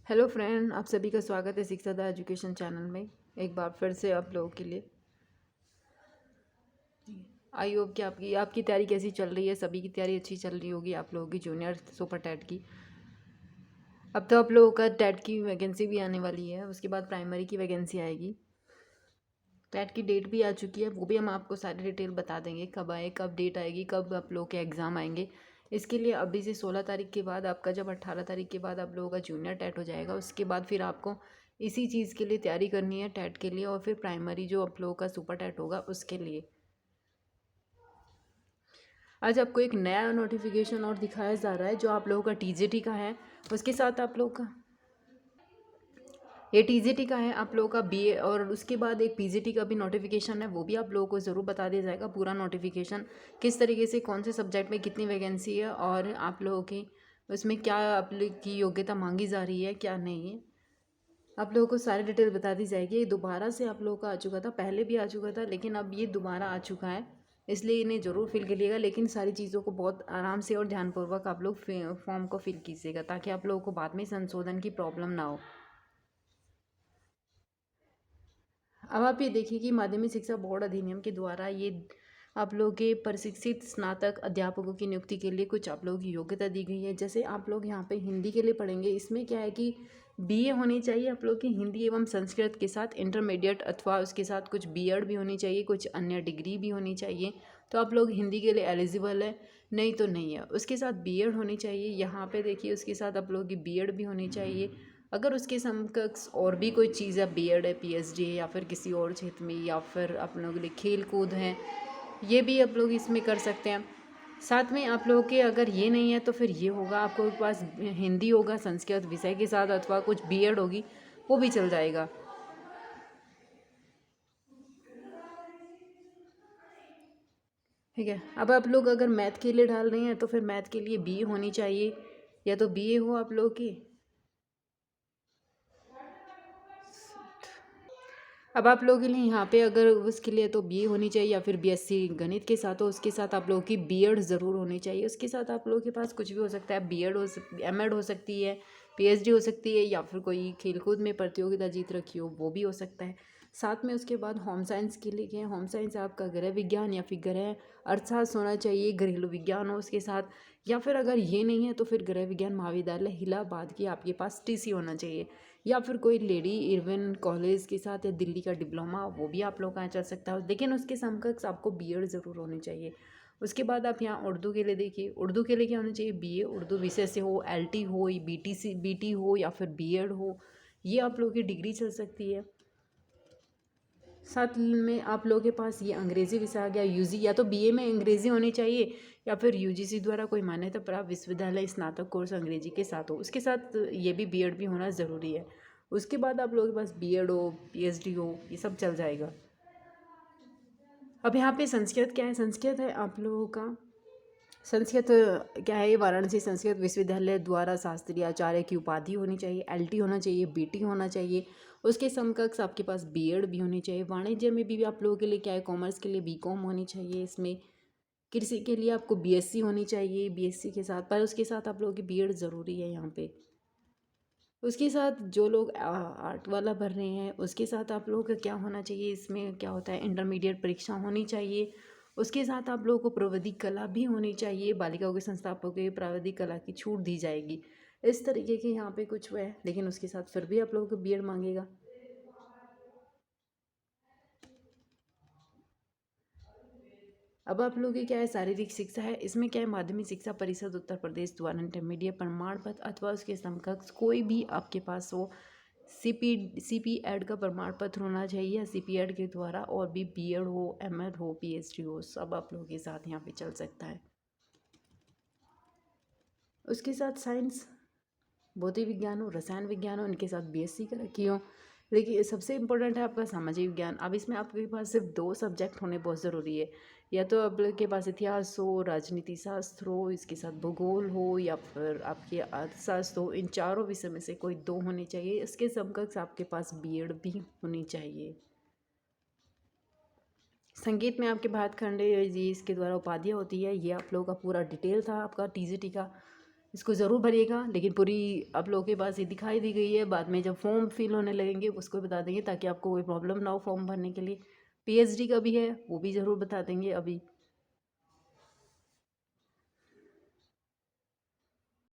Hello friend, आप सभी का स्वागत है शिक्षादा एजुकेशन चैनल में। एक बार फिर से आप लोगों के लिए आई होप कि आपकी तैयारी कैसी चल रही है। सभी की तैयारी अच्छी चल रही होगी। आप लोगों की जूनियर सुपर टेट की अब तो आप लोगों का टेट की वैकेंसी भी आने वाली है। उसके बाद प्राइमरी की वैकेंसी आएगी। टेट की डेट भी आ चुकी है, वो भी हम आपको सारी डिटेल बता देंगे कब आए, कब डेट आएगी, कब आप लोगों के एग्ज़ाम आएंगे। इसके लिए अभी से 16 तारीख के बाद आपका, जब 18 तारीख के बाद आप लोगों का जूनियर टेट हो जाएगा, उसके बाद फिर आपको इसी चीज़ के लिए तैयारी करनी है टेट के लिए, और फिर प्राइमरी जो आप लोगों का सुपर टेट होगा उसके लिए। आज आपको एक नया नोटिफिकेशन और दिखाया जा रहा है जो आप लोगों का टीजीटी का है। उसके साथ आप लोग का ये टीजीटी का है, आप लोगों का बीए, और उसके बाद एक पीजीटी का भी नोटिफिकेशन है, वो भी आप लोगों को ज़रूर बता दिया जाएगा। पूरा नोटिफिकेशन किस तरीके से, कौन से सब्जेक्ट में कितनी वैकेंसी है, और आप लोगों की उसमें क्या आप लोग की योग्यता मांगी जा रही है, क्या नहीं है, आप लोगों को सारी डिटेल बता दी जाएगी। ये दोबारा से आप लोगों का आ चुका था, पहले भी आ चुका था, लेकिन अब ये दोबारा आ चुका है, इसलिए इन्हें ज़रूर फिल करिएगा। लेकिन सारी चीज़ों को बहुत आराम से और ध्यानपूर्वक आप लोग फॉर्म को फिल कीजिएगा, ताकि आप लोगों को बाद में संशोधन की प्रॉब्लम ना हो। अब आप ये देखिए कि माध्यमिक शिक्षा बोर्ड अधिनियम के द्वारा ये आप लोगों के प्रशिक्षित स्नातक अध्यापकों की नियुक्ति के लिए कुछ आप लोगों की योग्यता दी गई है। जैसे आप लोग यहाँ पे हिंदी के लिए पढ़ेंगे, इसमें क्या है कि बीए होनी चाहिए आप लोग की हिंदी एवं संस्कृत के साथ इंटरमीडिएट, अथवा उसके साथ कुछ बीएड भी होनी चाहिए, कुछ अन्य डिग्री भी होनी चाहिए। तो आप लोग हिंदी के लिए एलिजिबल है, नहीं तो नहीं है। उसके साथ बीएड होनी चाहिए, यहाँ पे देखिए उसके साथ आप लोगों की बीएड भी होनी चाहिए। अगर उसके समकक्ष और भी कोई चीज़ है, बीएड है, पीएचडी है, या फिर किसी और क्षेत्र में, या फिर आप लोगों के लिए खेल कूद है, ये भी आप लोग इसमें कर सकते हैं। साथ में आप लोगों के अगर ये नहीं है तो फिर ये होगा, आपको पास हिंदी होगा संस्कृत विषय के साथ, अथवा कुछ बीएड होगी, वो भी चल जाएगा। ठीक है। अब आप लोग अगर मैथ के लिए डाल रहे हैं तो फिर मैथ के लिए बीए होनी चाहिए, या तो बीए हो आप लोग की। अब आप लोगों के लिए यहाँ पे अगर उसके लिए तो बीए होनी चाहिए, या फिर बीएससी गणित के साथ हो, उसके साथ आप लोगों की बीएड ज़रूर होनी चाहिए। उसके साथ आप लोगों के पास कुछ भी हो सकता है, बीएड हो एमएड हो सकती है, पीएचडी हो सकती है, या फिर कोई खेलकूद में प्रतियोगिता जीत रखी हो, वो भी हो सकता है। साथ में उसके बाद होम साइंस के लिए क्या है, होम साइंस आपका गृह विज्ञान या फिर गृह अर्थशास्त्र होना चाहिए, घरेलू विज्ञान हो उसके साथ, या फिर अगर ये नहीं है तो फिर गृह विज्ञान महाविद्यालय इलाहाबाद की आपके पास टीसी होना चाहिए, या फिर कोई लेडी इरविन कॉलेज के साथ, या दिल्ली का डिप्लोमा, वो भी आप लोग का चल सकता है, लेकिन उसके समकक्ष आपको बीएड ज़रूर होनी चाहिए। उसके बाद आप यहाँ उर्दू के लिए देखिए, उर्दू के लिए क्या होना चाहिए, बीए उर्दू विषय से हो, एलटी हो, बीटी हो, या फिर बीएड हो, ये आप लोगों की डिग्री चल सकती है। साथ में आप लोगों के पास ये अंग्रेज़ी विषय आ गया, यूजी, या तो बीए में अंग्रेज़ी होनी चाहिए, या फिर यूजीसी द्वारा कोई मान्यता प्राप्त विश्वविद्यालय स्नातक कोर्स अंग्रेजी के साथ हो, उसके साथ ये भी बीएड भी होना ज़रूरी है। उसके बाद आप लोगों के पास बीएड हो, पीएचडी हो, ये सब चल जाएगा। अब यहाँ पे संस्कृत क्या है, संस्कृत है आप लोगों का, संस्कृत क्या है, ये वाराणसी संस्कृत विश्वविद्यालय द्वारा शास्त्रीय आचार्य की उपाधि होनी चाहिए, एलटी होना चाहिए, बीटी होना चाहिए। उसके समकक्ष आपके पास बीएड भी होनी चाहिए। वाणिज्य में भी आप लोगों के लिए क्या है, कॉमर्स के लिए बीकॉम होनी चाहिए इसमें। कृषि के लिए आपको बीएससी होनी चाहिए, बीएससी के साथ, पर उसके साथ आप लोगों की बीएड ज़रूरी है यहाँ पे। उसके साथ जो लोग आर्ट वाला भर रहे हैं, उसके साथ आप लोगों का क्या होना चाहिए, इसमें क्या होता है, इंटरमीडिएट परीक्षा होनी चाहिए। उसके साथ आप लोगों को प्राविधिक कला भी होनी चाहिए, बालिकाओं के संस्थापकों के प्राविधिक कला की छूट दी जाएगी। इस तरीके के यहाँ पे कुछ हुआ है, लेकिन उसके साथ फिर भी आप लोगों को बीएड मांगेगा। अब आप लोगों की क्या है, शारीरिक शिक्षा है, इसमें क्या है, माध्यमिक शिक्षा परिषद उत्तर प्रदेश द्वारा इंटरमीडिएट प्रमाण पत्र अथवा उसके समकक्ष कोई भी आपके पास हो, सीपी एड का प्रमाण पत्र होना चाहिए, या सीपी एड के द्वारा, और भी बीएड हो, एमएड हो, पीएचडी हो, सब आप लोगों के साथ यहाँ पे चल सकता है। उसके साथ साइंस, भौतिक विज्ञान हो, रसायन विज्ञान हो, इनके साथ बीएससी कर रखी हो। लेकिन सबसे इम्पोर्टेंट है आपका सामाजिक विज्ञान। अब इसमें आपके पास सिर्फ 2 सब्जेक्ट होने बहुत ज़रूरी है, या तो आपके पास इतिहास हो, राजनीति शास्त्र हो, इसके साथ भूगोल हो, या फिर आपके अर्थशास्त्र हो। इन चारों विषय में से कोई 2 होने चाहिए। इसके समकक्ष आपके पास बीएड भी होनी चाहिए। संगीत में आपके भातखंडे जी इसके द्वारा उपाधियाँ होती है। ये आप लोगों का पूरा डिटेल था आपका टीजीटी का। इसको ज़रूर भरिएगा। लेकिन पूरी आप लोगों के पास ये दिखाई दी गई है, बाद में जब फॉर्म फिल होने लगेंगे उसको बता देंगे, ताकि आपको कोई प्रॉब्लम ना हो फॉर्म भरने के लिए। पीएचडी का भी है, वो भी ज़रूर बता देंगे। अभी